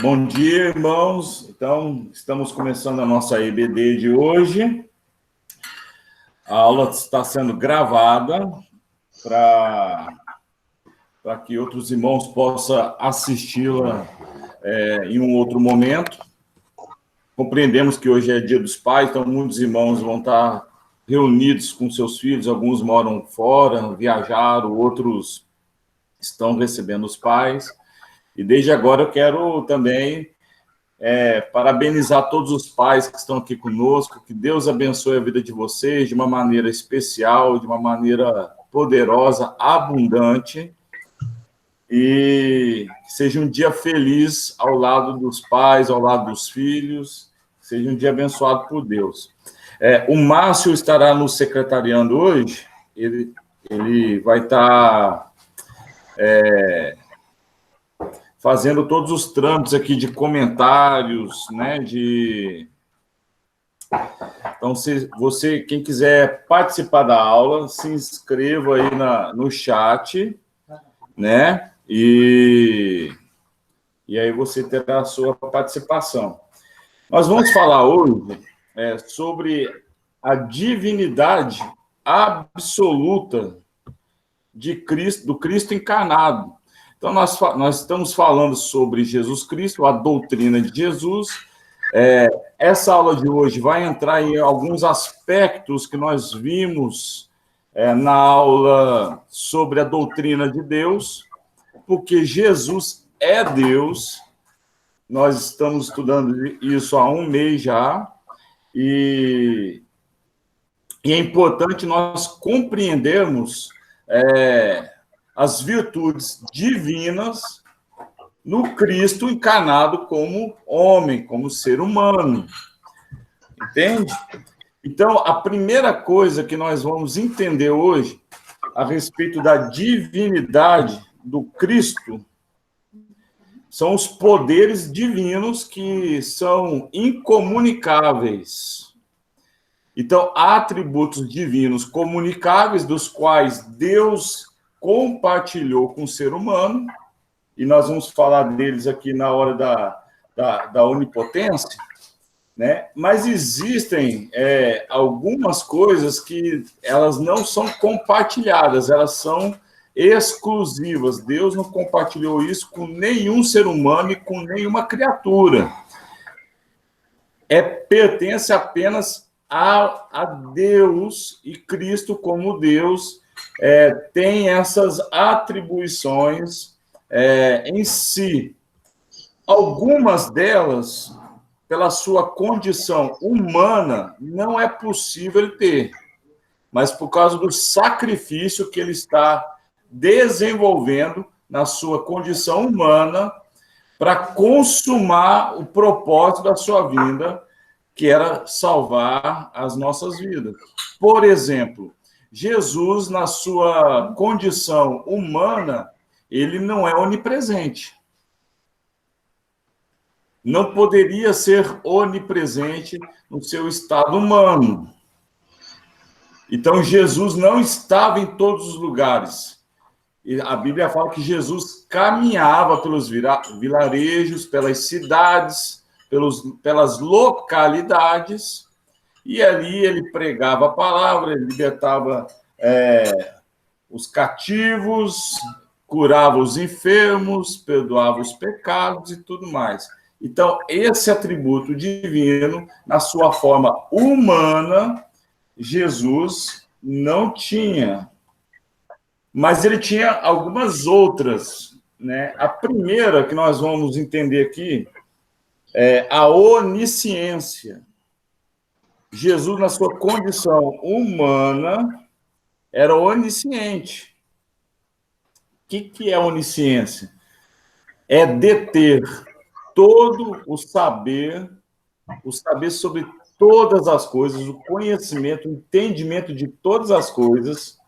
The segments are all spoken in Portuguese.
Bom dia, irmãos. Então, estamos começando a nossa EBD de hoje. A aula está sendo gravada para que outros irmãos possam assisti-la em um outro momento. Compreendemos que hoje é Dia dos Pais, então muitos irmãos vão estar reunidos com seus filhos, alguns moram fora, viajaram, outros estão recebendo os pais. E desde agora eu quero também parabenizar todos os pais que estão aqui conosco, que Deus abençoe a vida de vocês de uma maneira especial, de uma maneira poderosa, abundante, e que seja um dia feliz ao lado dos pais, ao lado dos filhos, seja um dia abençoado por Deus. O Márcio estará nos secretariando hoje, ele vai estar fazendo todos os trâmites aqui de comentários, né, Então, se você, quem quiser participar da aula, se inscreva aí no chat, né, e aí você terá a sua participação. Nós vamos falar hoje sobre a divindade absoluta de Cristo, do Cristo encarnado. Então, nós estamos falando sobre Jesus Cristo, a doutrina de Jesus. Essa aula de hoje vai entrar em alguns aspectos que nós vimos na aula sobre a doutrina de Deus, porque Jesus é Deus. Nós estamos estudando isso há um mês já, e é importante nós compreendermos as virtudes divinas no Cristo encarnado como homem, como ser humano. Entende? Então, a primeira coisa que nós vamos entender hoje a respeito da divindade do Cristo são os poderes divinos que são incomunicáveis. Então, há atributos divinos comunicáveis, dos quais Deus compartilhou com o ser humano, e nós vamos falar deles aqui na hora da onipotência, né? Mas existem algumas coisas que elas não são compartilhadas, elas são exclusivas. Deus não compartilhou isso com nenhum ser humano e com nenhuma criatura. Pertence apenas a Deus, e Cristo, como Deus, tem essas atribuições em si. Algumas delas, pela sua condição humana, não é possível ele ter, mas por causa do sacrifício que ele está desenvolvendo na sua condição humana para consumar o propósito da sua vinda, que era salvar as nossas vidas. Por exemplo, Jesus, na sua condição humana, ele não é onipresente. Não poderia ser onipresente no seu estado humano. Então, Jesus não estava em todos os lugares. E a Bíblia fala que Jesus caminhava pelos vilarejos, pelas cidades, pelas localidades, e ali ele pregava a palavra, ele libertava os cativos, curava os enfermos, perdoava os pecados e tudo mais. Então, esse atributo divino, na sua forma humana, Jesus não tinha. Mas ele tinha algumas outras, né? A primeira que nós vamos entender aqui é a onisciência. Jesus, na sua condição humana, era onisciente. O que é onisciência? É deter todo o saber sobre todas as coisas, o conhecimento, o entendimento de todas as coisas,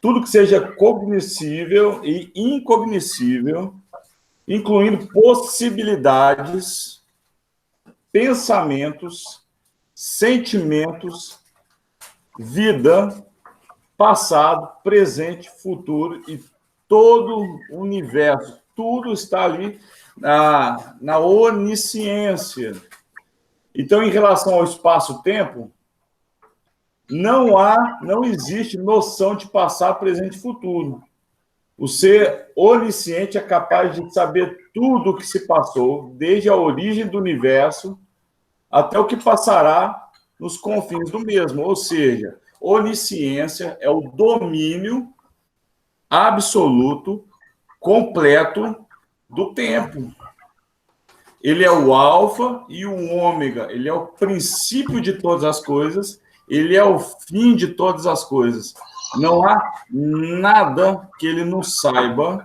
tudo que seja cognoscível e incognoscível, incluindo possibilidades, pensamentos, sentimentos, vida, passado, presente, futuro e todo o universo. Tudo está ali na onisciência. Então, em relação ao espaço-tempo, não existe noção de passado, presente e futuro. O ser onisciente é capaz de saber tudo o que se passou, desde a origem do universo até o que passará nos confins do mesmo. Ou seja, onisciência é o domínio absoluto, completo do tempo. Ele é o alfa e o ômega, ele é o princípio de todas as coisas, ele é o fim de todas as coisas. Não há nada que ele não saiba,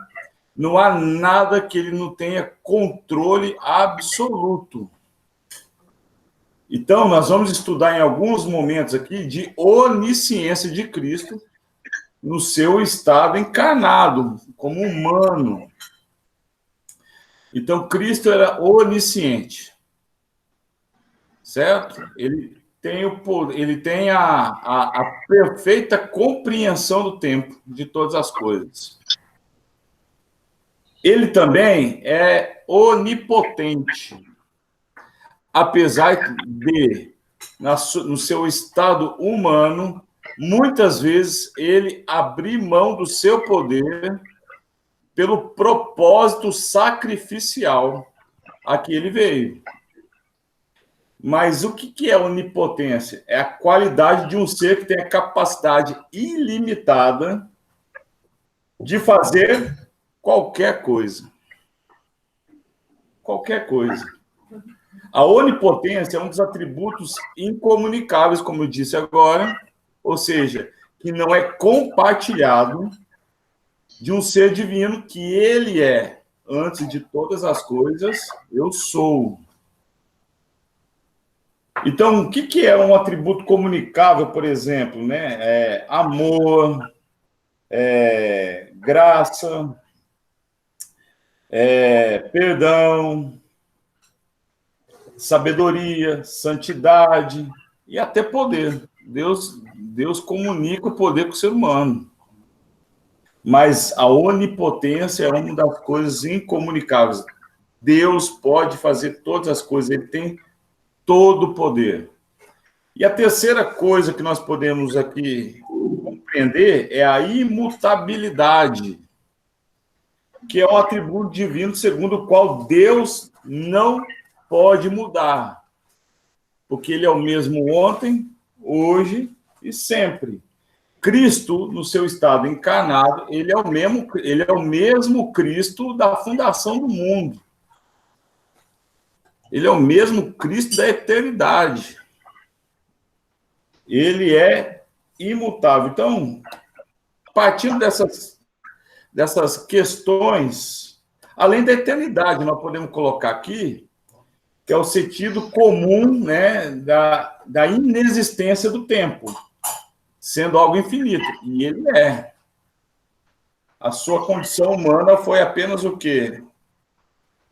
não há nada que ele não tenha controle absoluto. Então, nós vamos estudar em alguns momentos aqui de onisciência de Cristo no seu estado encarnado, como humano. Então, Cristo era onisciente, certo? Ele tem a perfeita compreensão do tempo, de todas as coisas. Ele também é onipotente, apesar de, no seu estado humano, muitas vezes ele abrir mão do seu poder pelo propósito sacrificial a que ele veio. Mas o que é onipotência? É a qualidade de um ser que tem a capacidade ilimitada de fazer qualquer coisa. Qualquer coisa. A onipotência é um dos atributos incomunicáveis, como eu disse agora, ou seja, que não é compartilhado de um ser divino que ele é, antes de todas as coisas, eu sou. Então, o que é um atributo comunicável, por exemplo, né? Amor, graça, perdão, sabedoria, santidade e até poder. Deus comunica o poder com o ser humano. Mas a onipotência é uma das coisas incomunicáveis. Deus pode fazer todas as coisas, ele tem todo o poder. E a terceira coisa que nós podemos aqui compreender é a imutabilidade, que é um atributo divino segundo o qual Deus não pode mudar, porque ele é o mesmo ontem, hoje e sempre. Cristo, no seu estado encarnado, ele é o mesmo Cristo da fundação do mundo. Ele é o mesmo Cristo da eternidade. Ele é imutável. Então, partindo dessas questões, além da eternidade, nós podemos colocar aqui, que é o sentido comum, né, da inexistência do tempo, sendo algo infinito. E ele é. A sua condição humana foi apenas o quê?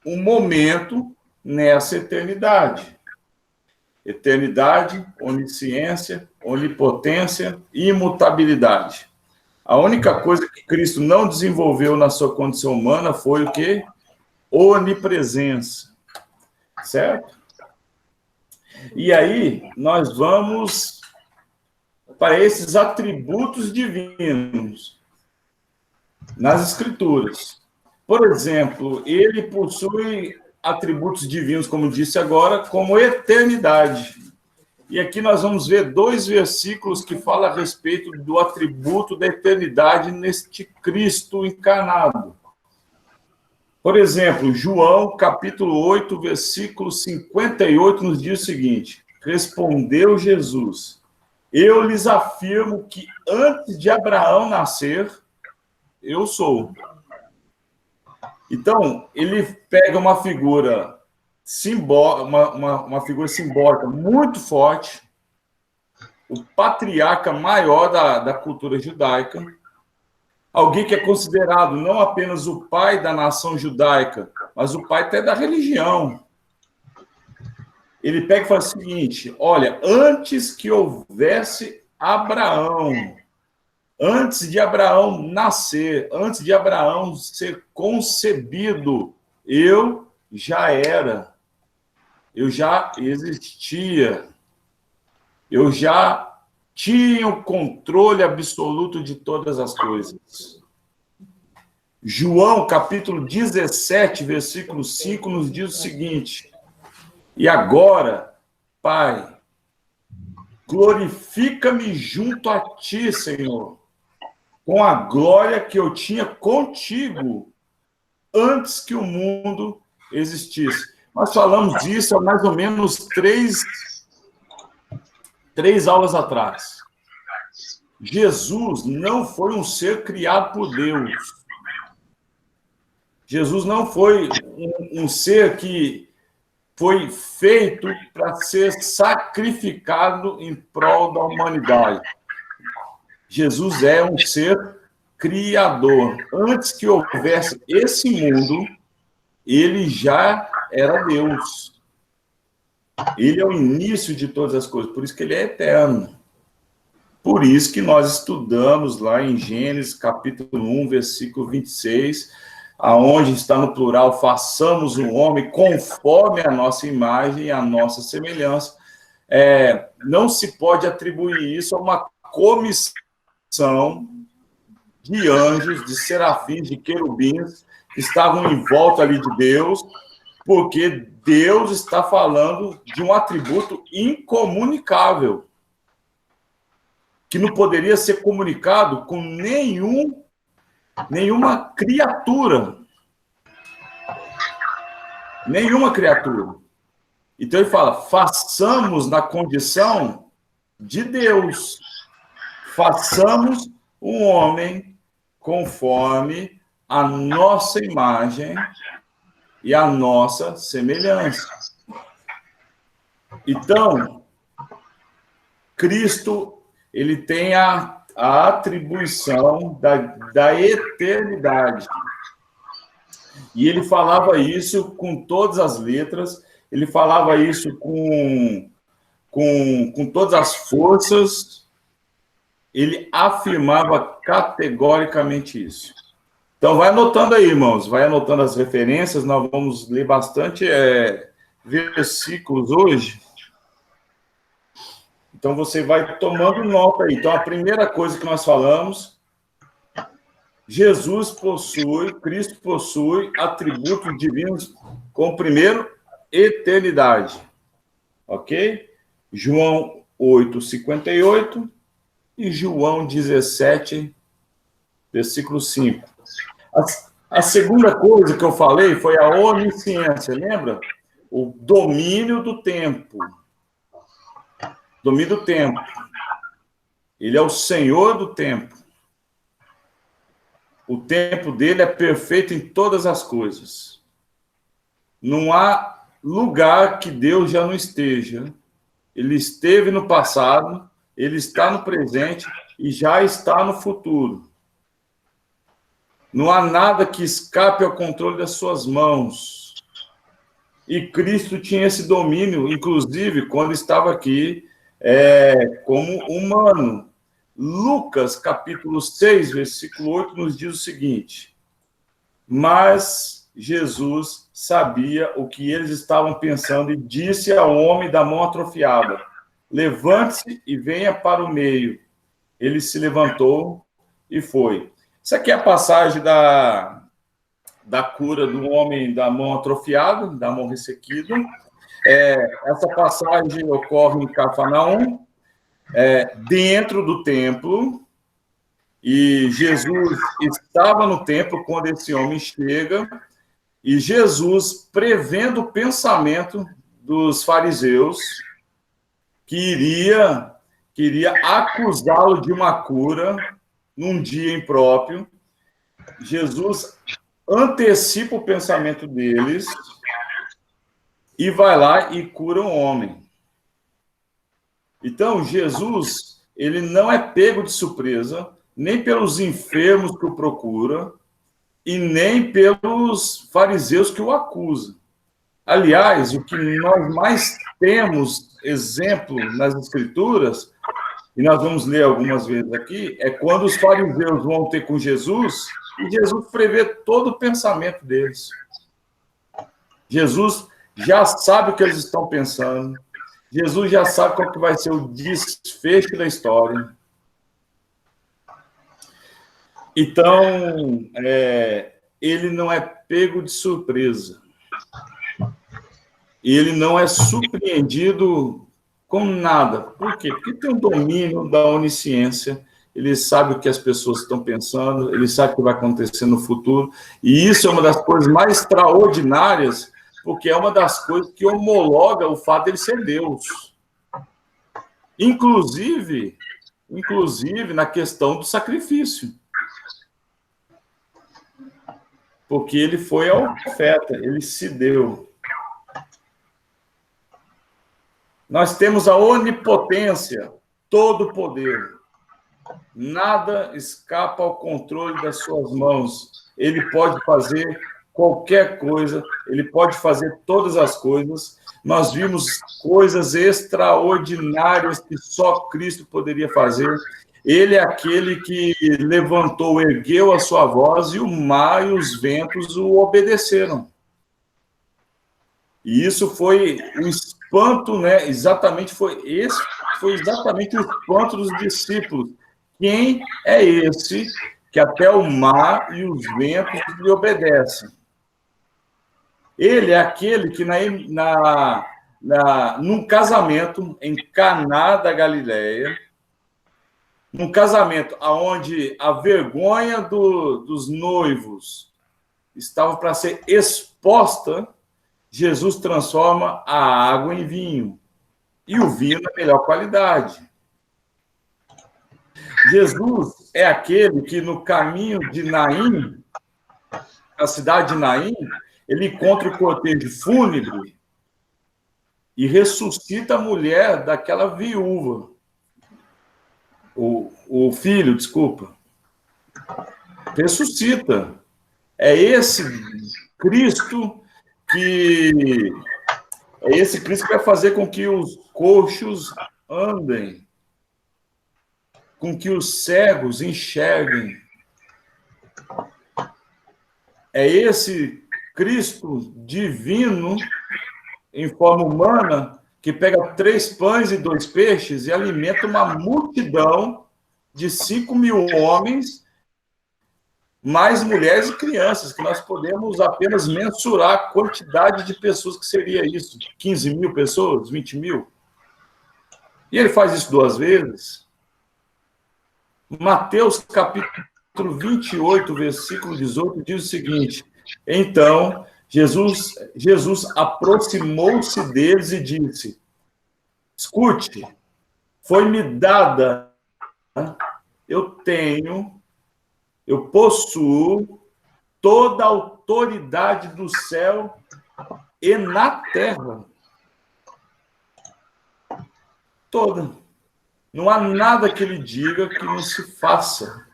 Um momento nessa eternidade. Eternidade, onisciência, onipotência e imutabilidade. A única coisa que Cristo não desenvolveu na sua condição humana foi o quê? Onipresença. Certo? E aí, nós vamos para esses atributos divinos nas Escrituras. Por exemplo, ele possui atributos divinos, como disse agora, como eternidade. E aqui nós vamos ver 2 versículos que falam a respeito do atributo da eternidade neste Cristo encarnado. Por exemplo, João, capítulo 8, versículo 58, nos diz o seguinte: respondeu Jesus: eu lhes afirmo que antes de Abraão nascer, eu sou. Então, ele pega uma figura simbólica, uma figura simbólica muito forte, o patriarca maior da cultura judaica, alguém que é considerado não apenas o pai da nação judaica, mas o pai até da religião. Ele pega e fala o seguinte: olha, antes que houvesse Abraão, antes de Abraão nascer, antes de Abraão ser concebido, eu já era, eu já existia, eu já tinha o controle absoluto de todas as coisas. João, capítulo 17, versículo 5, nos diz o seguinte: e agora, Pai, glorifica-me junto a ti, Senhor, com a glória que eu tinha contigo antes que o mundo existisse. Nós falamos disso há mais ou menos três aulas atrás. Jesus não foi um ser criado por Deus. Jesus não foi um ser que foi feito para ser sacrificado em prol da humanidade. Jesus é um ser criador. Antes que houvesse esse mundo, ele já era Deus. Ele é o início de todas as coisas, por isso que ele é eterno. Por isso que nós estudamos lá em Gênesis, capítulo 1, versículo 26, aonde está no plural, façamos um homem conforme a nossa imagem e a nossa semelhança. Não se pode atribuir isso a uma comissão de anjos, de serafins, de querubins, que estavam em volta ali de Deus, porque Deus está falando de um atributo incomunicável, que não poderia ser comunicado com nenhuma criatura. Nenhuma criatura. Então ele fala, façamos na condição de Deus. Façamos um homem conforme a nossa imagem e a nossa semelhança. Então, Cristo, ele tem a atribuição da eternidade. E ele falava isso com todas as letras, ele falava isso com todas as forças, ele afirmava categoricamente isso. Então, vai anotando aí, irmãos, vai anotando as referências, nós vamos ler bastante versículos hoje. Então, você vai tomando nota aí. Então, a primeira coisa que nós falamos, Cristo possui atributos divinos, como primeiro, eternidade. Ok? João 8:58 e João 17, versículo 5. A segunda coisa que eu falei foi a onisciência, lembra? O domínio do tempo. Domínio do tempo. Ele é o Senhor do tempo. O tempo dele é perfeito em todas as coisas. Não há lugar que Deus já não esteja. Ele esteve no passado, ele está no presente e já está no futuro. Não há nada que escape ao controle das suas mãos. E Cristo tinha esse domínio, inclusive, quando estava aqui como humano. Lucas, capítulo 6, versículo 8, nos diz o seguinte: mas Jesus sabia o que eles estavam pensando e disse ao homem da mão atrofiada, levante-se e venha para o meio. Ele se levantou e foi. Isso aqui é a passagem da cura do homem da mão atrofiada, da mão ressequida. Essa passagem ocorre em Cafarnaum, dentro do templo, e Jesus estava no templo quando esse homem chega, e Jesus, prevendo o pensamento dos fariseus, que iria acusá-lo de uma cura num dia impróprio, Jesus antecipa o pensamento deles e vai lá e cura um homem. Então, Jesus, ele não é pego de surpresa, nem pelos enfermos que o procuram, e nem pelos fariseus que o acusam. Aliás, o que nós mais temos exemplo nas Escrituras, e nós vamos ler algumas vezes aqui, é quando os fariseus vão ter com Jesus, e Jesus prevê todo o pensamento deles. Jesus já sabe o que eles estão pensando. Jesus já sabe qual que vai ser o desfecho da história. Então, ele não é pego de surpresa. Ele não é surpreendido com nada. Por quê? Porque tem um domínio da onisciência. Ele sabe o que as pessoas estão pensando, ele sabe o que vai acontecer no futuro. E isso é uma das coisas mais extraordinárias, porque é uma das coisas que homologa o fato de ele ser Deus. Inclusive na questão do sacrifício. Porque ele foi a oferta, ele se deu. Nós temos a onipotência, todo o poder. Nada escapa ao controle das suas mãos. Ele pode fazer qualquer coisa, ele pode fazer todas as coisas. Nós vimos coisas extraordinárias que só Cristo poderia fazer. Ele é aquele que levantou, ergueu a sua voz, e o mar e os ventos o obedeceram. E isso foi o espanto, né? Foi exatamente o espanto dos discípulos. Quem é esse que até o mar e os ventos lhe obedecem? Ele é aquele que num casamento em Caná da Galileia, num casamento onde a vergonha dos noivos estava para ser exposta, Jesus transforma a água em vinho, e o vinho na melhor qualidade. Jesus é aquele que no caminho de Naim, a cidade de Naim, ele encontra o cortejo fúnebre e ressuscita a mulher daquela viúva. O filho, desculpa. Ressuscita. É esse Cristo que vai fazer com que os coxos andem, com que os cegos enxerguem. É esse Cristo divino, em forma humana, que pega 3 pães e 2 peixes e alimenta uma multidão de 5.000 homens, mais mulheres e crianças, que nós podemos apenas mensurar a quantidade de pessoas que seria isso. 15.000 pessoas, 20.000. E ele faz isso 2 vezes. Mateus, capítulo 28, versículo 18, diz o seguinte: então, Jesus aproximou-se deles e disse: escute, foi-me dada, eu possuo toda a autoridade do céu e na terra. Toda. Não há nada que ele diga que não se faça.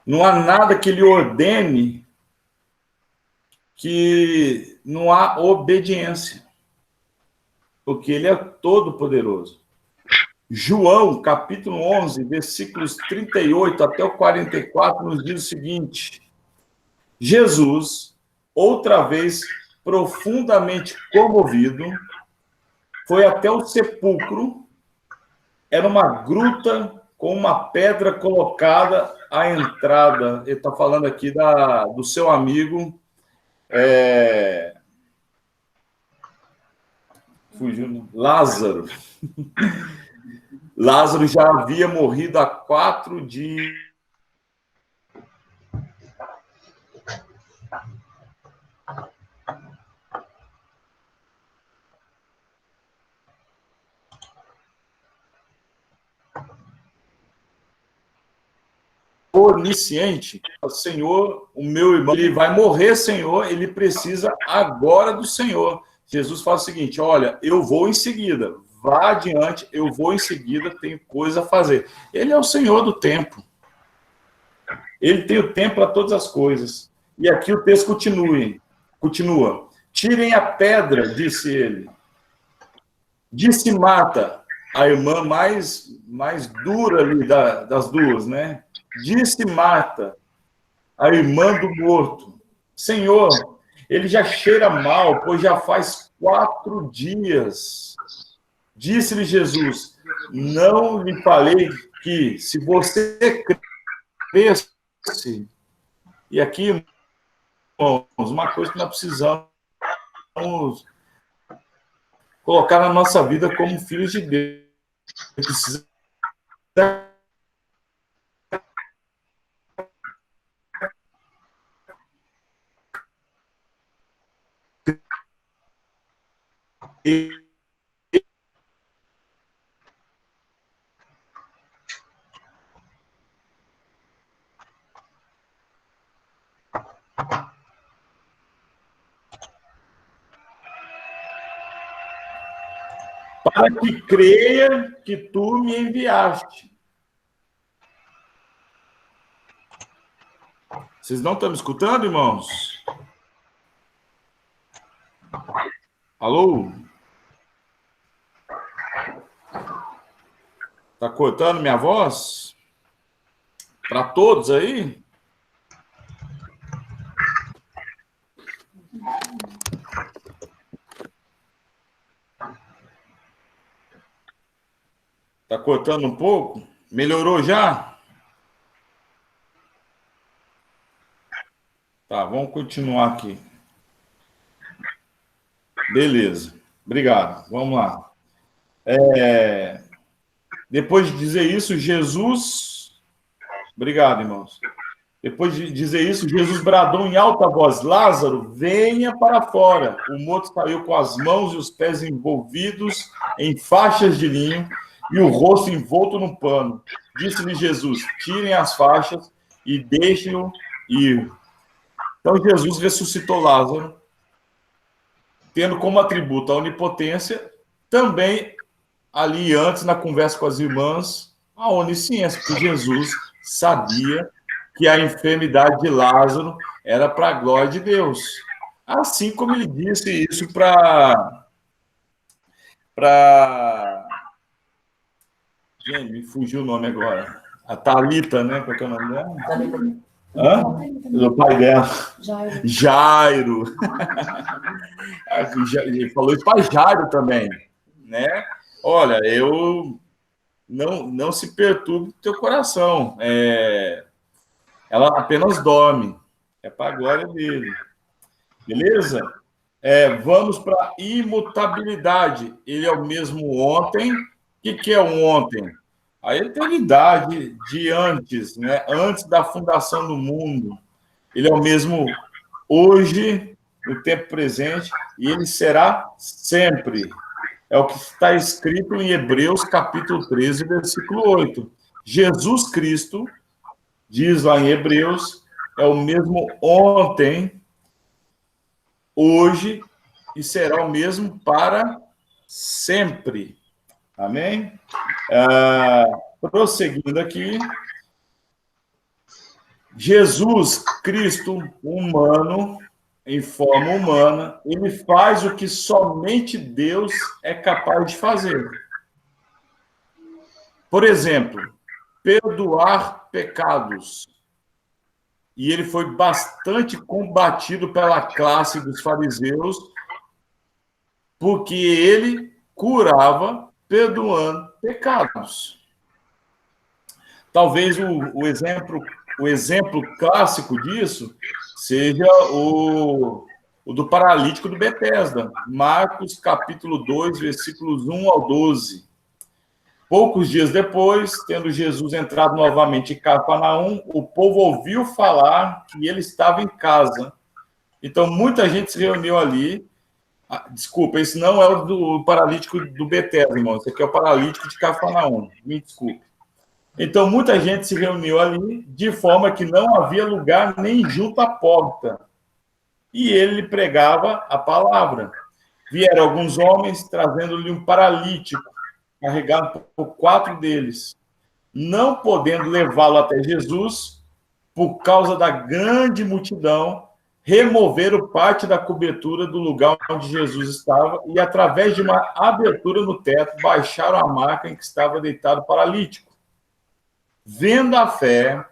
Não há nada que ele ordene que não há obediência. Porque ele é todo-poderoso. João, capítulo 11, versículos 38 até o 44, nos diz o seguinte: Jesus, outra vez profundamente comovido, foi até o sepulcro. Era uma gruta com uma pedra colocada à entrada. Ele está falando aqui do seu amigo, fugiu, Lázaro. Lázaro já havia morrido há 4 dias. Onisciente, Senhor, o meu irmão, ele vai morrer, Senhor, ele precisa agora do Senhor. Jesus fala o seguinte: olha, eu vou em seguida, vá adiante, eu vou em seguida, tenho coisa a fazer. Ele é o Senhor do tempo. Ele tem o tempo para todas as coisas. E aqui o texto continua. Tirem a pedra, disse ele. Disse Marta, a irmã mais dura ali das duas, né? Disse Marta, a irmã do morto: Senhor, Ele já cheira mal, pois já faz 4 dias. Disse-lhe Jesus: não lhe falei que, se você cresce, e aqui, irmãos, uma coisa que nós precisamos colocar na nossa vida como filhos de Deus. Precisa para que creia que tu me enviaste. Vocês não estão me escutando, irmãos? Alô? Tá cortando minha voz? Para todos aí? Tá cortando um pouco? Melhorou já? Tá, vamos continuar aqui. Beleza. Obrigado. Vamos lá. Depois de dizer isso, Jesus... Obrigado, irmãos. Depois de dizer isso, Jesus bradou em alta voz: Lázaro, venha para fora. O morto saiu com as mãos e os pés envolvidos em faixas de linho e o rosto envolto num pano. Disse-lhe Jesus: tirem as faixas e deixem-o ir. Então Jesus ressuscitou Lázaro, tendo como atributo a onipotência, também ali antes, na conversa com as irmãs, a onisciência, porque Jesus sabia que a enfermidade de Lázaro era para a glória de Deus. Assim como ele disse isso para... Gente, me fugiu o nome agora. A Thalita, né? Qual que é o nome dela? Hã? O pai dela. Jairo. Ele falou isso para Jairo também, né? Olha, não se perturbe o teu coração. Ela apenas dorme. É para a glória dele. Beleza? Vamos para a imutabilidade. Ele é o mesmo ontem. O que é o ontem? A eternidade de antes, né? Antes da fundação do mundo. Ele é o mesmo hoje, no tempo presente, e ele será sempre. É o que está escrito em Hebreus, capítulo 13, versículo 8. Jesus Cristo, diz lá em Hebreus, é o mesmo ontem, hoje, e será o mesmo para sempre. Amém? Prosseguindo aqui, Jesus Cristo, humano, em forma humana, ele faz o que somente Deus é capaz de fazer. Por exemplo, perdoar pecados. E ele foi bastante combatido pela classe dos fariseus, porque ele curava perdoando pecados. Talvez o exemplo clássico disso seja o do paralítico do Betesda, Marcos, capítulo 2, versículos 1 ao 12. Poucos dias depois, tendo Jesus entrado novamente em Cafarnaum, o povo ouviu falar que ele estava em casa. Então, muita gente se reuniu ali. Desculpa, esse não é o do paralítico do Betesda, irmão. Esse aqui é o paralítico de Cafarnaum. Me desculpe. Então, muita gente se reuniu ali, de forma que não havia lugar nem junto à porta. E ele pregava a palavra. Vieram alguns homens, trazendo-lhe um paralítico, carregado por 4 deles. Não podendo levá-lo até Jesus, por causa da grande multidão, removeram parte da cobertura do lugar onde Jesus estava e, através de uma abertura no teto, baixaram a maca em que estava deitado o paralítico. Vendo a fé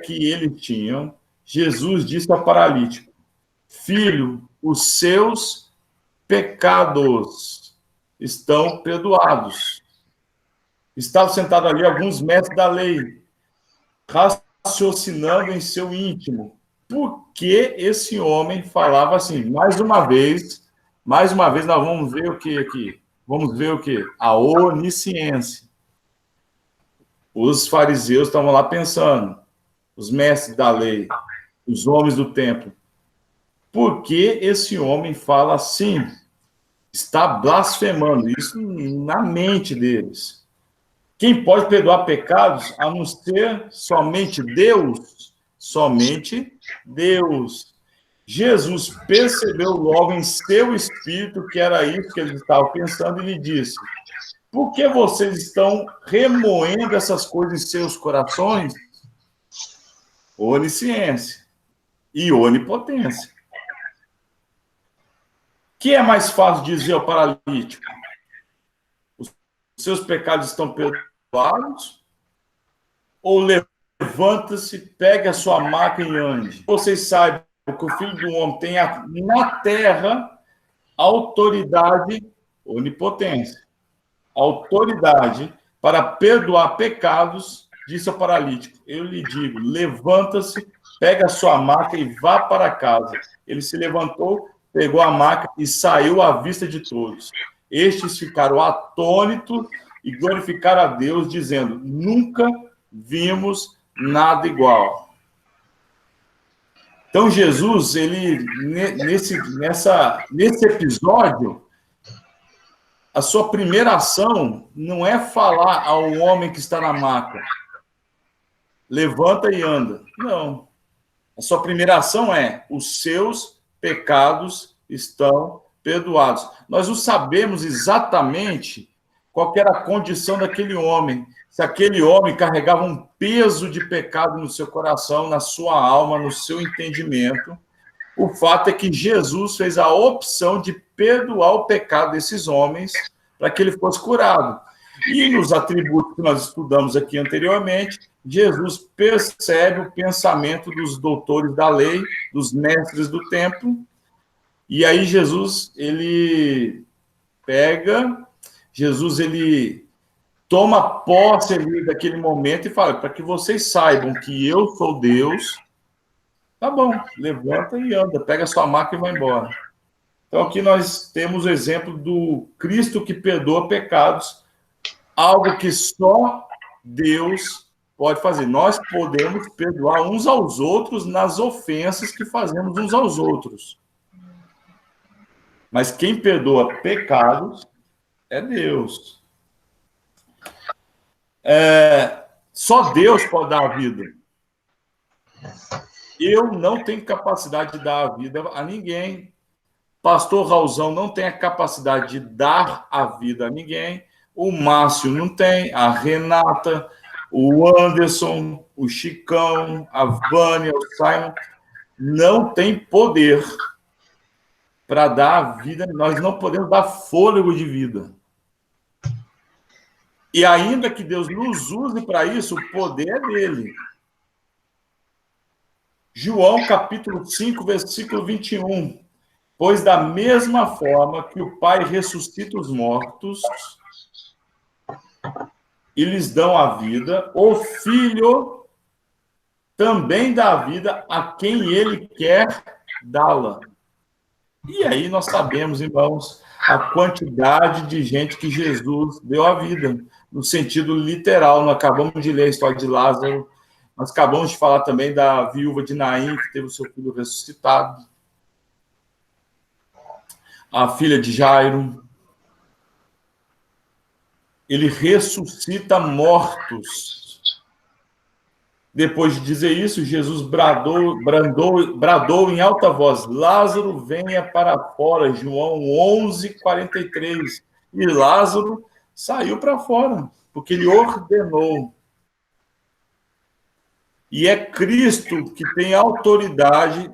que eles tinham, Jesus disse ao paralítico: filho, os seus pecados estão perdoados. Estavam sentados ali alguns mestres da lei, raciocinando em seu íntimo. Por que esse homem falava assim? Mais uma vez, nós vamos ver o que aqui? Vamos ver o que? A onisciência. Os fariseus estavam lá pensando, os mestres da lei, os homens do templo. Por que esse homem fala assim? Está blasfemando isso na mente deles. Quem pode perdoar pecados a não ser somente Deus? Somente Deus. Jesus percebeu logo em seu espírito que era isso que ele estava pensando e lhe disse: por que vocês estão remoendo essas coisas em seus corações? Onisciência e onipotência. O que é mais fácil dizer ao paralítico? Os seus pecados estão perdoados? Ou levanta-se, pegue a sua maca e ande? Vocês saibam que o Filho do Homem tem na terra autoridade, onipotência, autoridade para perdoar pecados, disse ao paralítico: eu lhe digo, levanta-se, pega a sua maca e vá para casa. Ele se levantou, pegou a maca e saiu à vista de todos. Estes ficaram atônitos e glorificaram a Deus, dizendo: nunca vimos nada igual. Então, Jesus, ele, nesse episódio, a sua primeira ação não é falar ao homem que está na maca, levanta e anda. Não. A sua primeira ação é: os seus pecados estão perdoados. Nós não sabemos exatamente qual era a condição daquele homem. Se aquele homem carregava um peso de pecado no seu coração, na sua alma, no seu entendimento. O fato é que Jesus fez a opção de perdoar o pecado desses homens para que ele fosse curado. E nos atributos que nós estudamos aqui anteriormente, Jesus percebe o pensamento dos doutores da lei, dos mestres do templo, e aí Jesus, ele toma posse ali daquele momento e fala: para que vocês saibam que eu sou Deus, tá bom, levanta e anda, pega a sua maca e vai embora. Então aqui nós temos o exemplo do Cristo que perdoa pecados, algo que só Deus pode fazer. Nós podemos perdoar uns aos outros nas ofensas que fazemos uns aos outros. Mas quem perdoa pecados é Deus. Só Deus pode dar a vida. Eu não tenho capacidade de dar a vida a ninguém. Pastor Raulzão não tem a capacidade de dar a vida a ninguém. O Márcio não tem, a Renata, o Anderson, o Chicão, a Vânia, o Simon, não tem poder para dar a vida. Nós não podemos dar fôlego de vida. E ainda que Deus nos use para isso, o poder é dele. João, capítulo 5, versículo 21. Pois da mesma forma que o Pai ressuscita os mortos e lhes dão a vida, o Filho também dá a vida a quem ele quer dá-la. E aí nós sabemos, irmãos, a quantidade de gente que Jesus deu a vida, no sentido literal. Nós acabamos de ler a história de Lázaro, nós acabamos de falar também da viúva de Naim, que teve o seu filho ressuscitado, a filha de Jairo. Ele ressuscita mortos. Depois de dizer isso, Jesus bradou em alta voz: Lázaro, venha para fora. João 11:43. E Lázaro saiu para fora, porque ele ordenou. E é Cristo que tem autoridade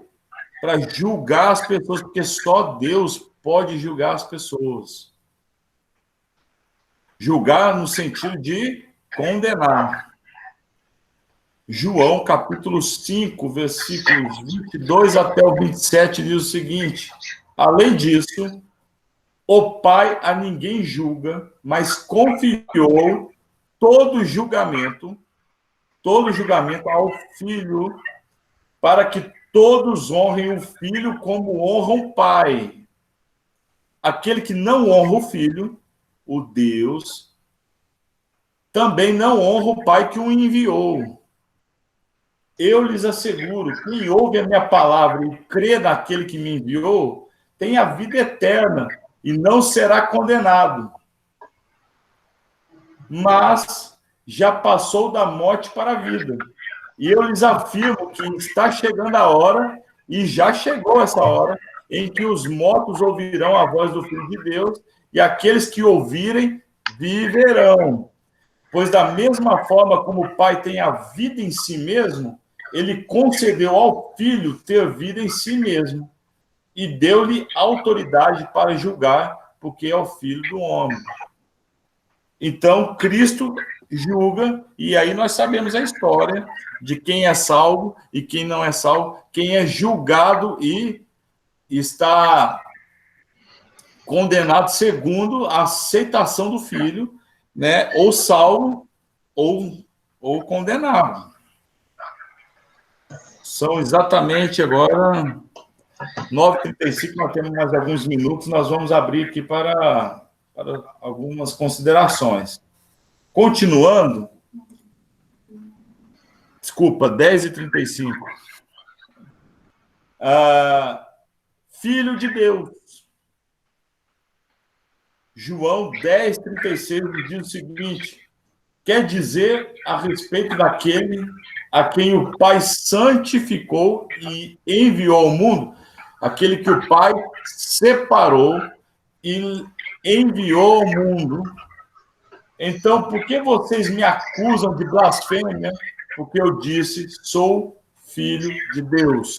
para julgar as pessoas, porque só Deus pode julgar as pessoas. Julgar no sentido de condenar. João, capítulo 5, versículos 22 até o 27, diz o seguinte: além disso, o Pai a ninguém julga, mas confiou todo julgamento ao Filho, para que todos honrem o Filho como honram o Pai. Aquele que não honra o Filho, o Deus, também não honra o Pai que o enviou. Eu lhes asseguro, quem ouve a minha palavra e crê naquele que me enviou, tem a vida eterna e não será condenado, mas já passou da morte para a vida. E eu lhes afirmo que está chegando a hora, e já chegou essa hora, em que os mortos ouvirão a voz do Filho de Deus, e aqueles que ouvirem viverão. Pois da mesma forma como o Pai tem a vida em si mesmo, ele concedeu ao Filho ter vida em si mesmo, e deu-lhe autoridade para julgar, porque é o Filho do homem. Então, Cristo julga, e aí nós sabemos a história de quem é salvo e quem não é salvo, quem é julgado e está condenado segundo a aceitação do Filho, né? Ou salvo ou condenado. São exatamente agora 9h35, nós temos mais alguns minutos, nós vamos abrir aqui para algumas considerações. Continuando, desculpa, 10h35. Filho de Deus. João 10:36 diz o seguinte: quer dizer a respeito daquele a quem o Pai santificou e enviou ao mundo, aquele que o Pai separou e enviou ao mundo. Então, por que vocês me acusam de blasfêmia? Porque eu disse, sou filho de Deus.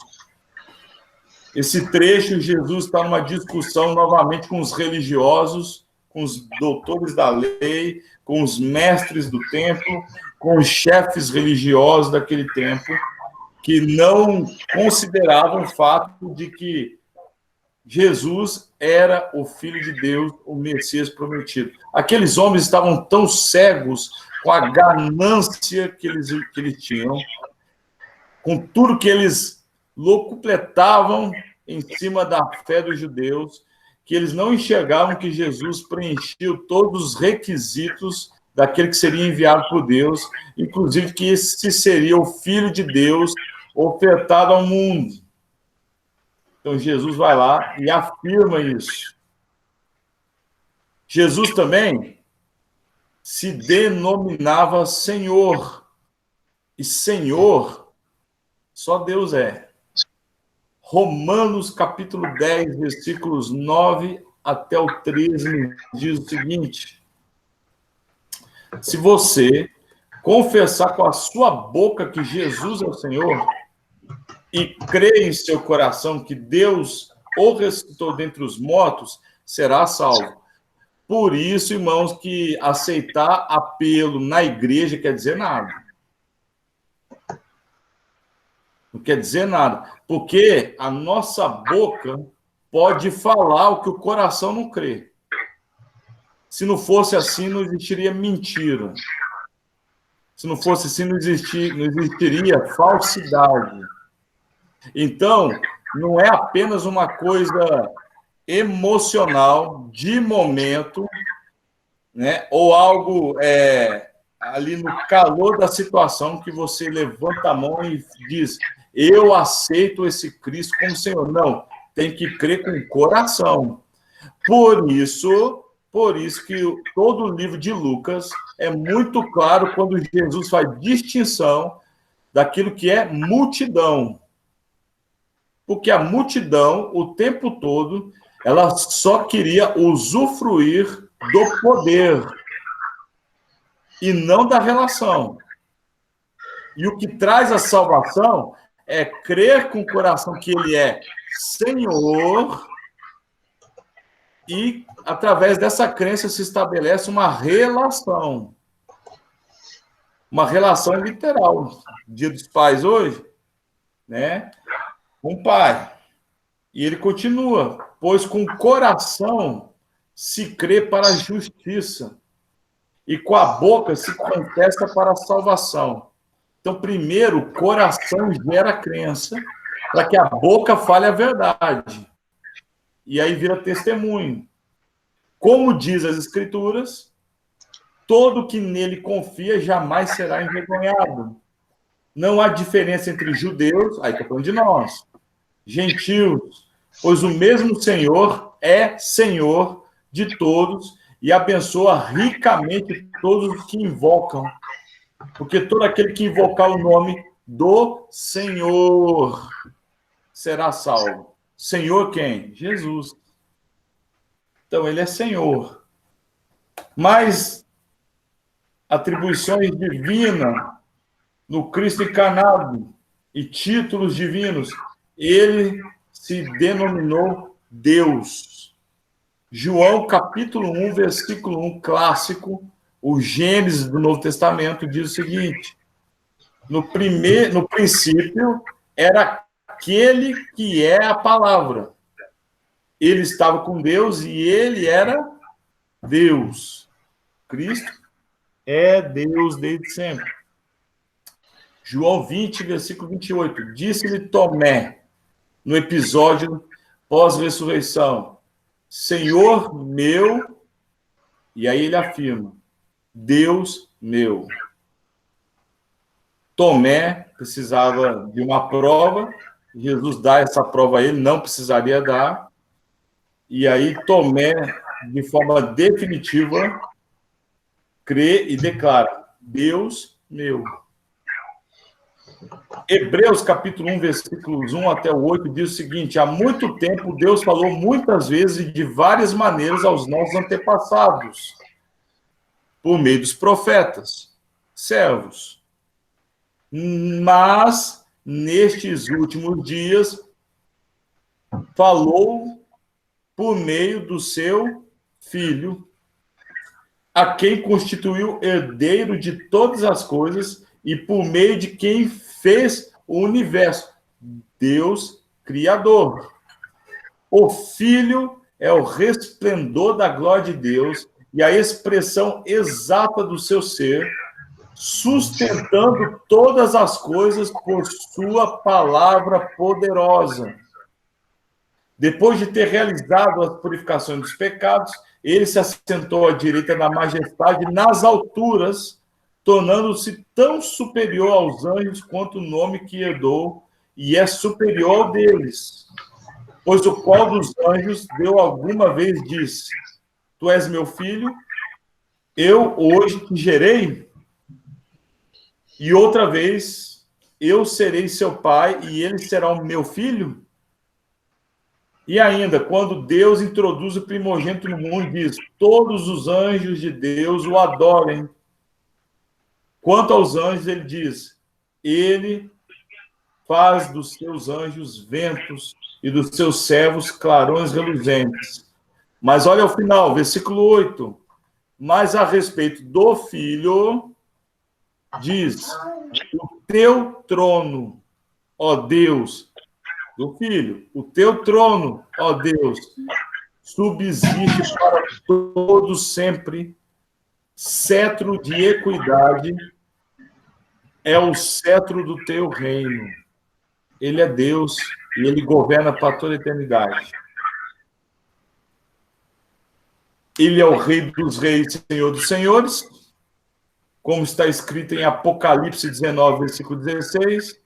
Esse trecho, Jesus está numa discussão novamente com os religiosos, com os doutores da lei, com os mestres do templo, com os chefes religiosos daquele tempo, que não consideravam o fato de que Jesus era o Filho de Deus, o Messias prometido. Aqueles homens estavam tão cegos com a ganância que eles tinham, com tudo que eles locupletavam em cima da fé dos judeus, que eles não enxergavam que Jesus preencheu todos os requisitos daquele que seria enviado por Deus, inclusive que esse seria o Filho de Deus ofertado ao mundo. Então, Jesus vai lá e afirma isso. Jesus também se denominava Senhor. E Senhor, só Deus é. Romanos, capítulo 10, versículos 9 até o 13, diz o seguinte: se você confessar com a sua boca que Jesus é o Senhor e crer em seu coração que Deus o ressuscitou dentre os mortos, será salvo. Por isso, irmãos, que aceitar apelo na igreja quer dizer nada. Não quer dizer nada. Porque a nossa boca pode falar o que o coração não crê. Se não fosse assim, não existiria mentira. Se não fosse assim, não existiria falsidade. Então, não é apenas uma coisa emocional, de momento, né? Ou algo ali no calor da situação que você levanta a mão e diz, eu aceito esse Cristo como Senhor. Não, tem que crer com o coração. Por isso que todo o livro de Lucas é muito claro quando Jesus faz distinção daquilo que é multidão. Porque a multidão, o tempo todo, ela só queria usufruir do poder e não da relação. E o que traz a salvação é crer com o coração que ele é Senhor e, através dessa crença, se estabelece uma relação. uma relação literal. Dia dos Pais hoje, né? Com o pai. E ele continua, pois com o coração se crê para a justiça e com a boca se confessa para a salvação. Então, primeiro, o coração gera crença para que a boca fale a verdade. E aí vira testemunho. Como diz as Escrituras, todo que nele confia jamais será envergonhado. Não há diferença entre judeus, aí está falando de nós, gentios, pois o mesmo Senhor é Senhor de todos e abençoa ricamente todos os que invocam. Porque todo aquele que invocar o nome do Senhor será salvo. Senhor quem? Jesus. Então, ele é Senhor. Mas atribuições divinas no Cristo encarnado e títulos divinos, ele se denominou Deus. João, capítulo 1, versículo 1, clássico, o Gênesis do Novo Testamento, diz o seguinte: no princípio era aquele que é a palavra. Ele estava com Deus e ele era Deus. Cristo é Deus desde sempre. João 20, versículo 28. Disse-lhe Tomé, no episódio pós-ressurreição, Senhor meu, e aí ele afirma, Deus meu. Tomé precisava de uma prova, Jesus dá essa prova a ele, não precisaria dar, e aí Tomé, de forma definitiva, crê e declara, Deus meu. Hebreus, capítulo 1, versículos 1 até o 8, diz o seguinte: há muito tempo Deus falou muitas vezes e de várias maneiras aos nossos antepassados, por meio dos profetas, servos. Mas, nestes últimos dias, falou por meio do seu Filho, a quem constituiu herdeiro de todas as coisas e por meio de quem fez o universo, Deus Criador. O Filho é o resplendor da glória de Deus e a expressão exata do seu ser, sustentando todas as coisas por sua palavra poderosa. Depois de ter realizado as purificações dos pecados, ele se assentou à direita da majestade nas alturas, tornando-se tão superior aos anjos quanto o nome que herdou, e é superior ao deles. Pois o qual dos anjos deu alguma vez disse, tu és meu filho, eu hoje te gerei, e outra vez, eu serei seu pai, e ele será o meu filho? E ainda, quando Deus introduz o primogênito no mundo, diz, todos os anjos de Deus o adorem. Quanto aos anjos, ele diz, ele faz dos seus anjos ventos e dos seus servos clarões reluzentes. Mas olha ao final, versículo 8. Mas a respeito do Filho, diz, o teu trono, ó Deus, do Filho, o teu trono, ó Deus, subsiste para todos sempre, cetro de equidade é o cetro do teu reino. Ele é Deus e ele governa para toda a eternidade. Ele é o Rei dos reis, Senhor dos senhores, como está escrito em Apocalipse 19, versículo 16.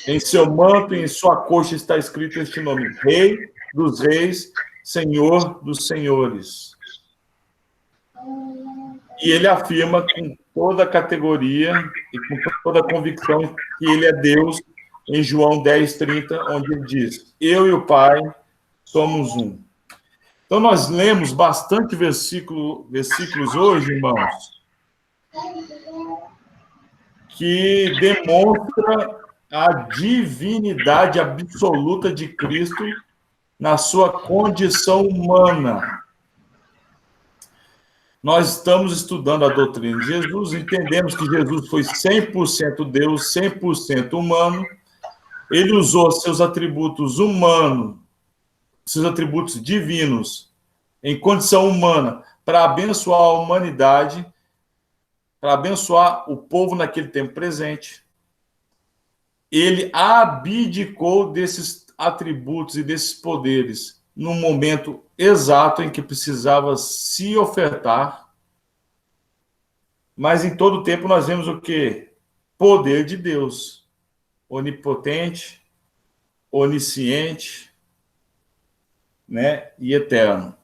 Em seu manto e em sua coxa está escrito este nome, Rei dos reis, Senhor dos senhores. E ele afirma com toda a categoria e com toda a convicção que ele é Deus, em João 10:30, onde ele diz, eu e o Pai somos um. Então, nós lemos bastante versículos hoje, irmãos, que demonstra a divindade absoluta de Cristo na sua condição humana. Nós estamos estudando a doutrina de Jesus, entendemos que Jesus foi 100% Deus, 100% humano. Ele usou seus atributos humanos, seus atributos divinos, em condição humana, para abençoar a humanidade, para abençoar o povo naquele tempo presente. Ele abdicou desses atributos e desses poderes no momento exato em que precisava se ofertar. Mas em todo tempo nós vemos o quê? Poder de Deus, onipotente, onisciente, né, e eterno.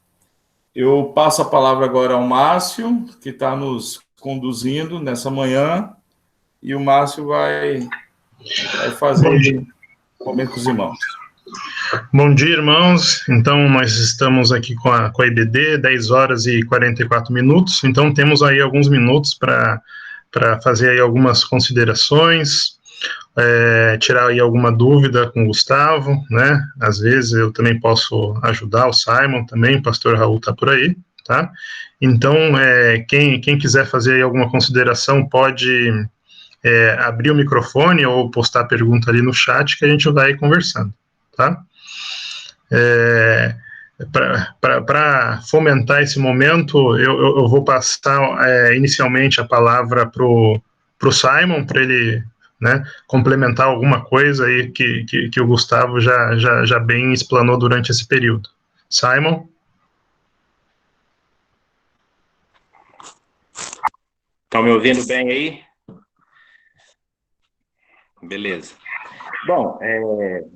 Eu passo a palavra agora ao Márcio, que está nos conduzindo nessa manhã, e o Márcio vai fazer um momento com os irmãos. Bom dia, irmãos. Então, nós estamos aqui com a IBD, 10 horas e 44 minutos. Então, temos aí alguns minutos para fazer aí algumas considerações, tirar aí alguma dúvida com o Gustavo, né? Às vezes eu também posso ajudar o Simon também, o pastor Raul está por aí, tá? Então, quem quiser fazer aí alguma consideração pode abrir o microfone ou postar a pergunta ali no chat que a gente vai conversando, tá? Para fomentar esse momento, eu vou passar inicialmente a palavra para o Simon, para ele, né, complementar alguma coisa aí que o Gustavo já bem explanou durante esse período. Simon? Estão me ouvindo bem aí? Beleza. Bom,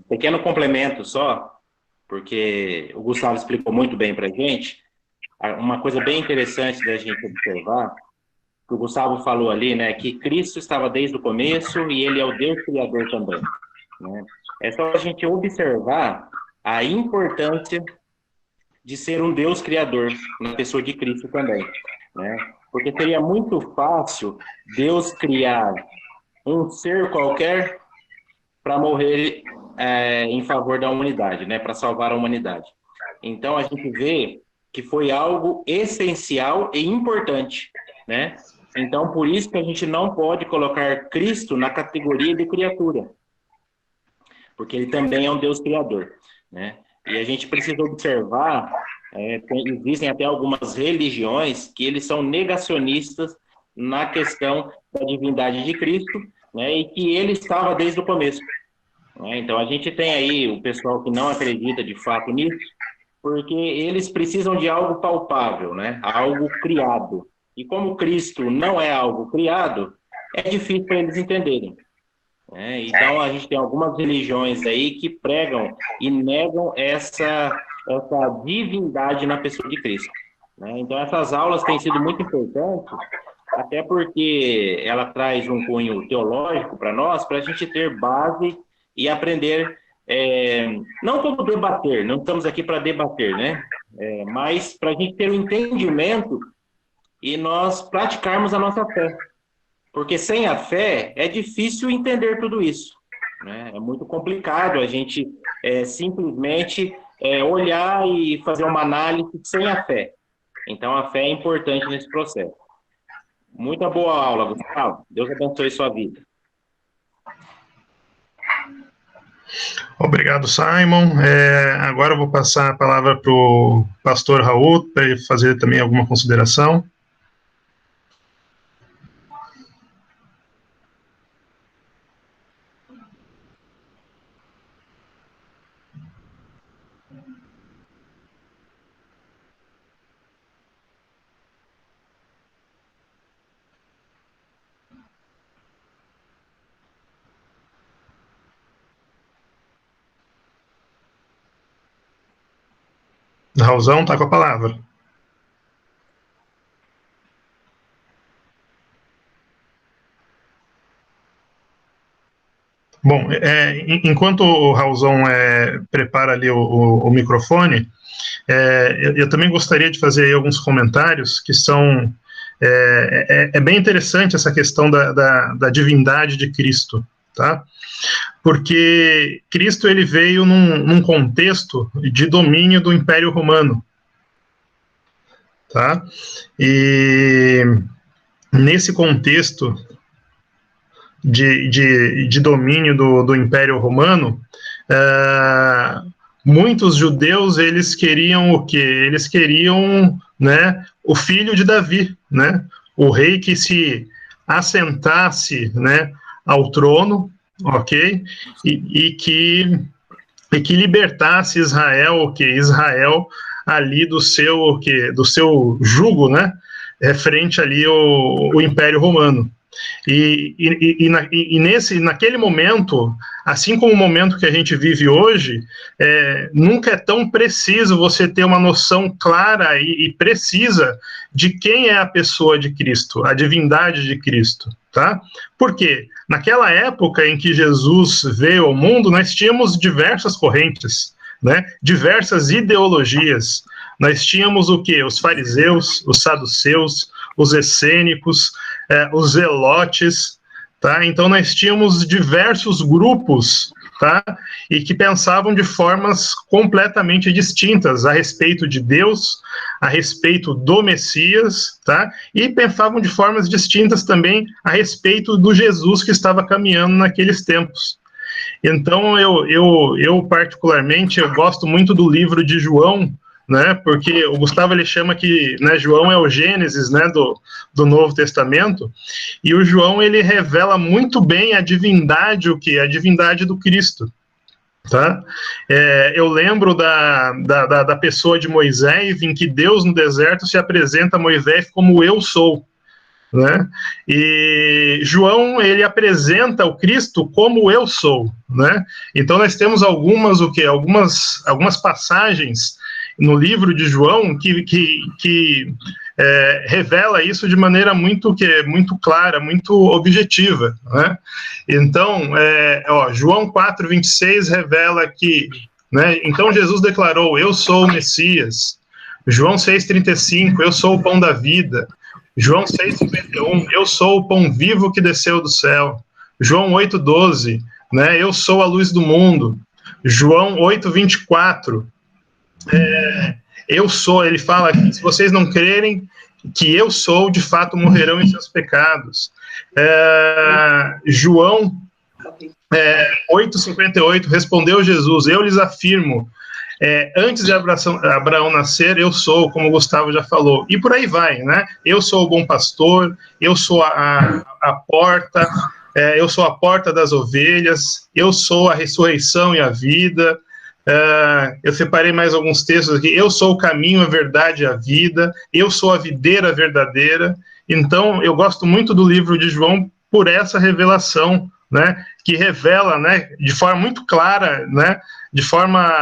pequeno complemento só, porque o Gustavo explicou muito bem para a gente. Uma coisa bem interessante da gente observar, que o Gustavo falou ali, né, que Cristo estava desde o começo e ele é o Deus Criador também, né? É só a gente observar a importância de ser um Deus Criador na pessoa de Cristo também, né? Porque seria muito fácil Deus criar um ser qualquer para morrer em favor da humanidade, né? Para salvar a humanidade. Então, a gente vê que foi algo essencial e importante, né? Então, por isso que a gente não pode colocar Cristo na categoria de criatura, porque ele também é um Deus criador, né? E a gente precisa observar, existem até algumas religiões que eles são negacionistas na questão da divindade de Cristo, né? E que ele estava desde o começo. Então, a gente tem aí o pessoal que não acredita de fato nisso, porque eles precisam de algo palpável, né? Algo criado. E como Cristo não é algo criado, é difícil para eles entenderem. Então, a gente tem algumas religiões aí que pregam e negam essa divindade na pessoa de Cristo. Então, essas aulas têm sido muito importantes, até porque ela traz um cunho teológico para nós, para a gente ter base e aprender, não como debater, não estamos aqui para debater, né? Mas para a gente ter um entendimento e nós praticarmos a nossa fé. Porque sem a fé é difícil entender tudo isso, né? É muito complicado a gente simplesmente olhar e fazer uma análise sem a fé. Então a fé é importante nesse processo. Muita boa aula, Gustavo. Deus abençoe sua vida. Obrigado, Simon. Agora eu vou passar a palavra para o pastor Raul, para ele fazer também alguma consideração. Raulzão, está com a palavra. Bom, enquanto o Raulzão prepara ali o microfone, eu também gostaria de fazer aí alguns comentários que são... É bem interessante essa questão da divindade de Cristo, tá? Porque Cristo ele veio num contexto de domínio do Império Romano. tá? E nesse contexto de domínio do Império Romano, muitos judeus, eles queriam o quê? Eles queriam, né, o filho de Davi, né? O rei que se assentasse, né, ao trono, ok? E que libertasse Israel, o que Israel ali do seu jugo, né, frente ali o Império Romano. Naquele momento, assim como o momento que a gente vive hoje, nunca é tão preciso você ter uma noção clara e precisa de quem é a pessoa de Cristo, a divindade de Cristo, tá? Por quê? Naquela época em que Jesus veio ao mundo, nós tínhamos diversas correntes, né? Diversas ideologias. Nós tínhamos o quê? Os fariseus, os saduceus, os essênicos, os zelotes, tá? Então nós tínhamos diversos grupos, tá? E que pensavam de formas completamente distintas a respeito de Deus, a respeito do Messias, tá? E pensavam de formas distintas também a respeito do Jesus que estava caminhando naqueles tempos. Então eu particularmente eu gosto muito do livro de João, né, porque o Gustavo ele chama que, né, João é o Gênesis, né, do Novo Testamento, e o João ele revela muito bem a divindade, a divindade do Cristo, tá? Eu lembro da pessoa de Moisés, em que Deus no deserto se apresenta a Moisés como eu sou, né? E João ele apresenta o Cristo como eu sou, né? Então nós temos algumas passagens no livro de João que revela isso de maneira muito clara, muito objetiva, né? Então, João 4:26 revela que, né, então Jesus declarou: eu sou o Messias. João 6:35, eu sou o pão da vida. João 6:51, eu sou o pão vivo que desceu do céu. João 8:12, né, eu sou a luz do mundo. João 8:24, eu sou, ele fala que se vocês não crerem que eu sou, de fato morrerão em seus pecados. João 8:58, respondeu Jesus: eu lhes afirmo, antes de Abraão nascer, eu sou, como o Gustavo já falou, e por aí vai, né? Eu sou o bom pastor, eu sou a porta, eu sou a porta das ovelhas, eu sou a ressurreição e a vida. Eu separei mais alguns textos aqui. Eu sou o caminho, a verdade e a vida. Eu sou a videira verdadeira. Então, eu gosto muito do livro de João por essa revelação, né, que revela, né, de forma muito clara, né, de forma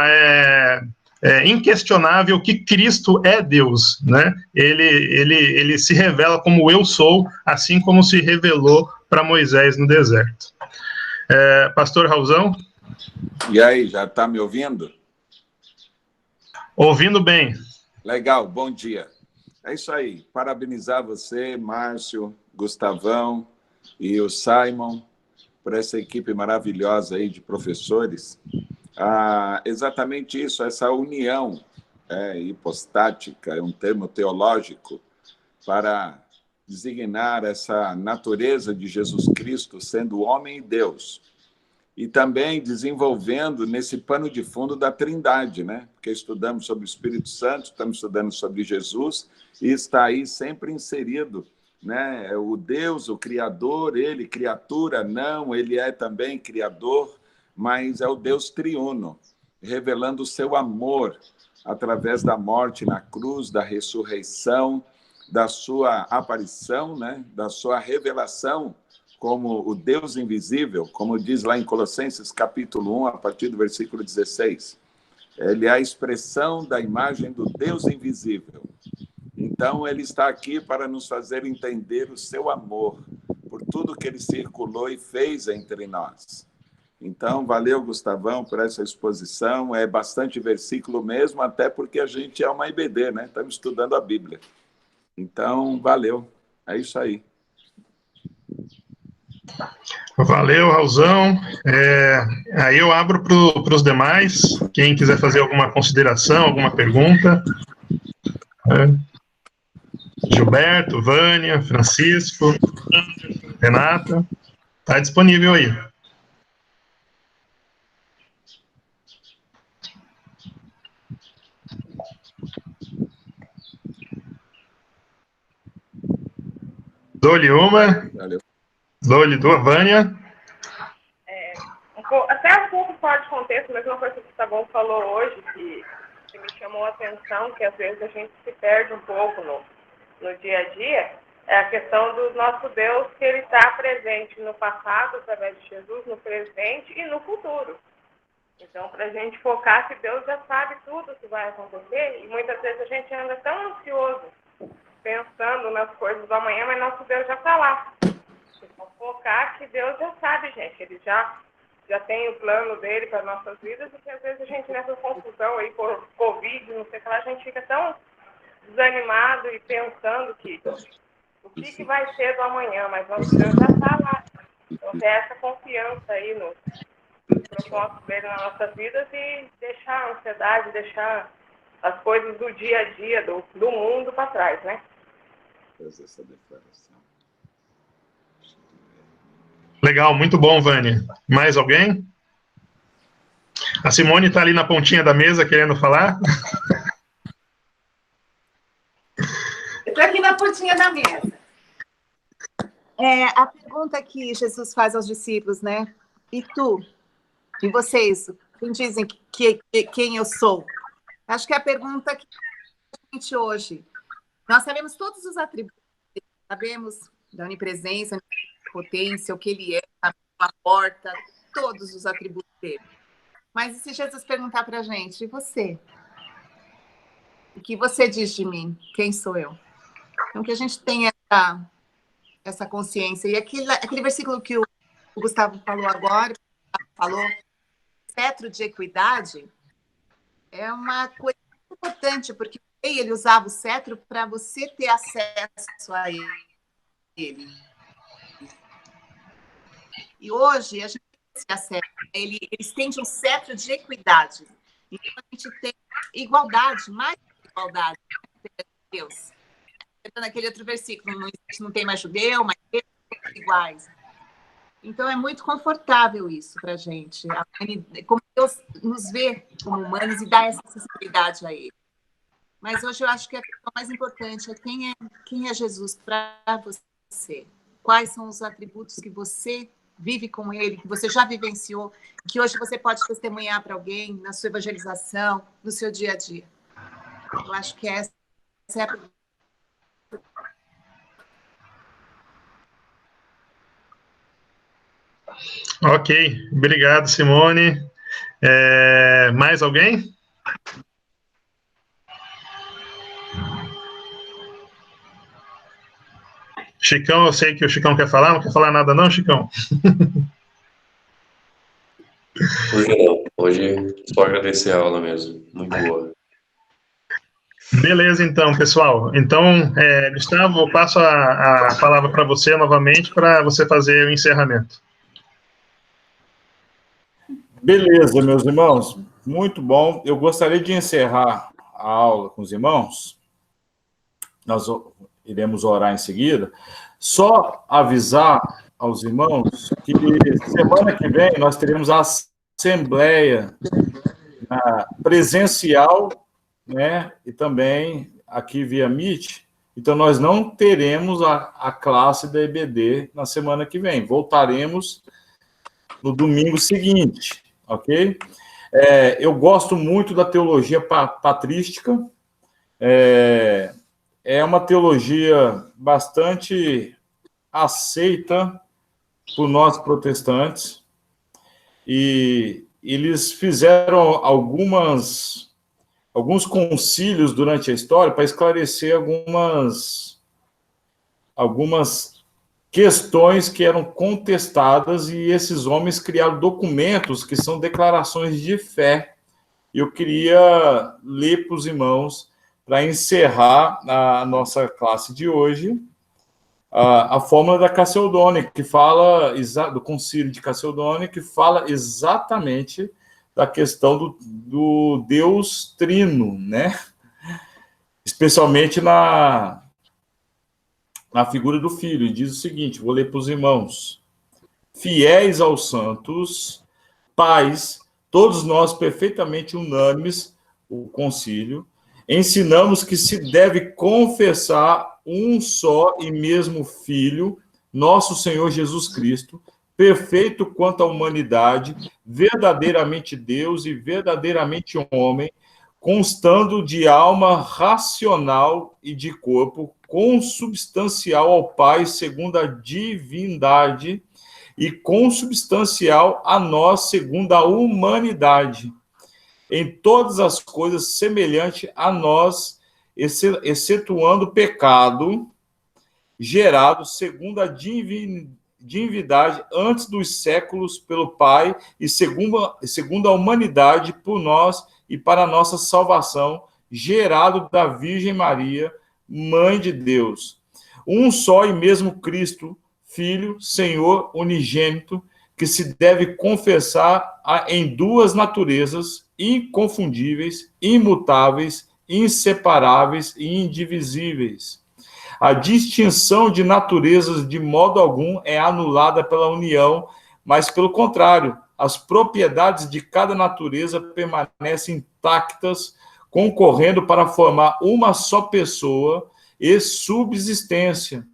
inquestionável que Cristo é Deus, né? Ele se revela como eu sou, assim como se revelou para Moisés no deserto. Pastor Raulzão? E aí, já está me ouvindo? Ouvindo bem. Legal, bom dia. É isso aí, parabenizar você, Márcio, Gustavão e o Simon, por essa equipe maravilhosa aí de professores. Exatamente isso, essa união hipostática, é um termo teológico, para designar essa natureza de Jesus Cristo sendo homem e Deus. E também desenvolvendo nesse pano de fundo da Trindade, né? Porque estudamos sobre o Espírito Santo, estamos estudando sobre Jesus, e está aí sempre inserido, né? O Deus, o Criador, ele, criatura, não, ele é também Criador, mas é o Deus triuno, revelando o seu amor através da morte na cruz, da ressurreição, da sua aparição, né? Da sua revelação como o Deus invisível, como diz lá em Colossenses capítulo 1, a partir do versículo 16. Ele é a expressão da imagem do Deus invisível. Então, ele está aqui para nos fazer entender o seu amor por tudo que ele circulou e fez entre nós. Então, valeu, Gustavão, por essa exposição. É bastante versículo mesmo, até porque a gente é uma IBD, né? Estamos estudando a Bíblia. Então, valeu. É isso aí. Valeu, Raulzão. Aí eu abro para os demais. Quem quiser fazer alguma consideração, alguma pergunta. Gilberto, Vânia, Francisco, Renata. Está disponível aí. Dou-lhe uma. Valeu. Dou-lhe duas, Vânia. Até um pouco fora de contexto, mas uma coisa que o Gustavo falou hoje, que me chamou a atenção, que às vezes a gente se perde um pouco no dia a dia, é a questão do nosso Deus, que ele está presente no passado, através de Jesus, no presente e no futuro. Então, para a gente focar que Deus já sabe tudo que vai acontecer, e muitas vezes a gente anda tão ansioso, pensando nas coisas do amanhã, mas nosso Deus já está lá. Então, focar que Deus já sabe, gente, ele já tem o plano dele para nossas vidas, e que às vezes a gente, nessa confusão aí por Covid, não sei o que lá, a gente fica tão desanimado e pensando que o que vai ser do amanhã, mas nosso Deus já está lá. Então, ter essa confiança aí no propósito dele nas nossas vidas e deixar a ansiedade, deixar as coisas do dia a dia, do mundo para trás, né? Fazer essa declaração. Legal, muito bom, Vânia. Mais alguém? A Simone está ali na pontinha da mesa querendo falar. Eu estou aqui na pontinha da mesa. A pergunta que Jesus faz aos discípulos, né? E tu? E vocês? Quem dizem quem eu sou? Acho que é a pergunta que a gente hoje. Nós sabemos todos os atributos, sabemos da onipresença, potência, o que ele é, a porta, todos os atributos dele. Mas e se Jesus perguntar para a gente, e você? O que você diz de mim? Quem sou eu? Então, que a gente tenha essa consciência. E aquele versículo que o Gustavo falou agora, cetro de equidade, é uma coisa importante, porque ele usava o cetro para você ter acesso a ele. E hoje, a gente tem esse acesso. Ele estende um cetro de equidade. Então, a gente tem igualdade, mais igualdade perante Deus. Naquele outro versículo, não tem mais judeu, mas todos iguais. Então, é muito confortável isso para a gente. Como Deus nos vê como humanos e dá essa acessibilidade a ele. Mas hoje eu acho que a questão mais importante é quem é Jesus para você. Quais são os atributos que você vive com ele, que você já vivenciou, que hoje você pode testemunhar para alguém na sua evangelização, no seu dia a dia. Eu acho que essa é a pergunta. Ok, obrigado, Simone. Mais alguém? Chicão, eu sei que o Chicão quer falar, não quer falar nada não, Chicão? Hoje não, hoje só agradecer a aula mesmo, muito boa. Beleza, então, pessoal. Então, Gustavo, eu passo a palavra para você novamente, para você fazer o encerramento. Beleza, meus irmãos, muito bom. Eu gostaria de encerrar a aula com os irmãos. Nós iremos orar em seguida. Só avisar aos irmãos que semana que vem nós teremos a assembleia presencial, né, e também aqui via Meet. Então, nós não teremos a classe da EBD na semana que vem. Voltaremos no domingo seguinte, ok? Eu gosto muito da teologia patrística. É uma teologia bastante aceita por nós protestantes. E eles fizeram alguns concílios durante a história para esclarecer algumas questões que eram contestadas, e esses homens criaram documentos que são declarações de fé. Eu queria ler para os irmãos, para encerrar a nossa classe de hoje, a fórmula da Calcedônia, que fala do concílio de Calcedônia, que fala exatamente da questão do Deus trino, né? Especialmente na figura do Filho, e diz o seguinte, vou ler para os irmãos. Fiéis aos santos, pais, todos nós perfeitamente unânimes, o concílio, ensinamos que se deve confessar um só e mesmo Filho, nosso Senhor Jesus Cristo, perfeito quanto à humanidade, verdadeiramente Deus e verdadeiramente homem, constando de alma racional e de corpo, consubstancial ao Pai segundo a divindade e consubstancial a nós segundo a humanidade. Em todas as coisas semelhante a nós, excetuando o pecado gerado segundo a divindade antes dos séculos pelo Pai e segundo a humanidade por nós e para a nossa salvação, gerado da Virgem Maria, Mãe de Deus. Um só e mesmo Cristo, Filho, Senhor unigênito, que se deve confessar em duas naturezas inconfundíveis, imutáveis, inseparáveis e indivisíveis. A distinção de naturezas de modo algum é anulada pela união, mas, pelo contrário, as propriedades de cada natureza permanecem intactas, concorrendo para formar uma só pessoa e subsistência,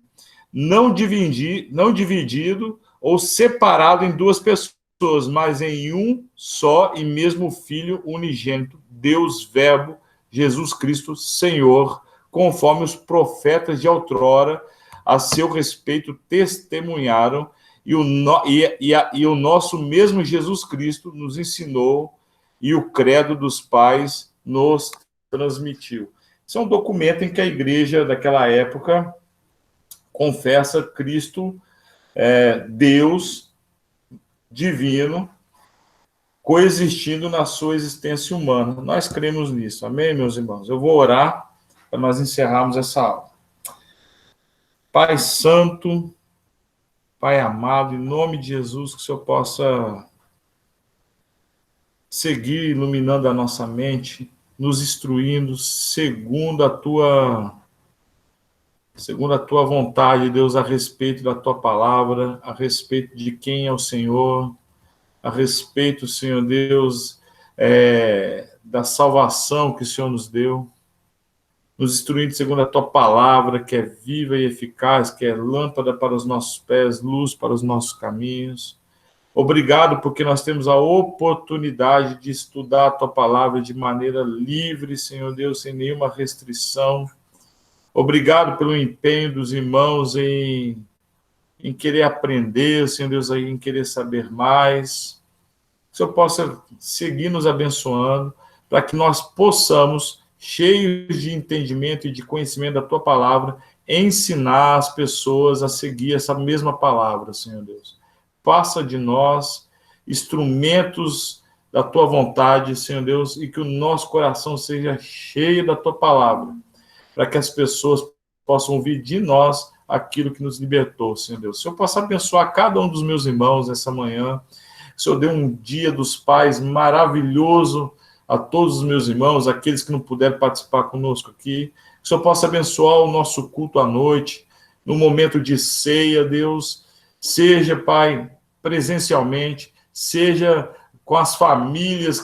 não dividido ou separado em duas pessoas, mas em um só e mesmo Filho unigênito, Deus Verbo, Jesus Cristo, Senhor, conforme os profetas de outrora a seu respeito testemunharam, e o nosso mesmo Jesus Cristo nos ensinou, e o credo dos pais nos transmitiu. Isso é um documento em que a igreja daquela época confessa Cristo, Deus divino, coexistindo na sua existência humana. Nós cremos nisso. Amém, meus irmãos? Eu vou orar para nós encerrarmos essa aula. Pai Santo, Pai amado, em nome de Jesus, que o Senhor possa seguir iluminando a nossa mente, nos instruindo segundo a tua vontade, Deus, a respeito da tua palavra, a respeito de quem é o Senhor, a respeito, Senhor Deus, da salvação que o Senhor nos deu, nos instruindo segundo a tua palavra, que é viva e eficaz, que é lâmpada para os nossos pés, luz para os nossos caminhos. Obrigado porque nós temos a oportunidade de estudar a tua palavra de maneira livre, Senhor Deus, sem nenhuma restrição. Obrigado pelo empenho dos irmãos em querer aprender, Senhor Deus, em querer saber mais. Que o Senhor possa seguir nos abençoando, para que nós possamos, cheios de entendimento e de conhecimento da tua palavra, ensinar as pessoas a seguir essa mesma palavra, Senhor Deus. Faça de nós instrumentos da tua vontade, Senhor Deus, e que o nosso coração seja cheio da tua palavra, para que as pessoas possam ouvir de nós aquilo que nos libertou, Senhor Deus. O Senhor possa abençoar cada um dos meus irmãos essa manhã. O Senhor deu um dia dos pais maravilhoso a todos os meus irmãos, aqueles que não puderam participar conosco aqui. Que o Senhor possa abençoar o nosso culto à noite, no momento de ceia, Deus. Seja, Pai, presencialmente, seja com as famílias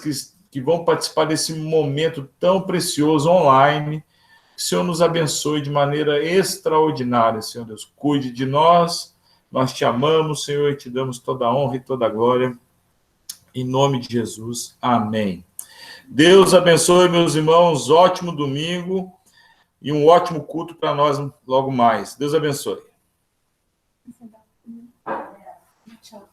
que vão participar desse momento tão precioso online. Que o Senhor nos abençoe de maneira extraordinária, Senhor Deus. Cuide de nós, nós te amamos, Senhor, e te damos toda a honra e toda a glória. Em nome de Jesus, amém. Deus abençoe, meus irmãos, ótimo domingo e um ótimo culto para nós logo mais. Deus abençoe. Tchau.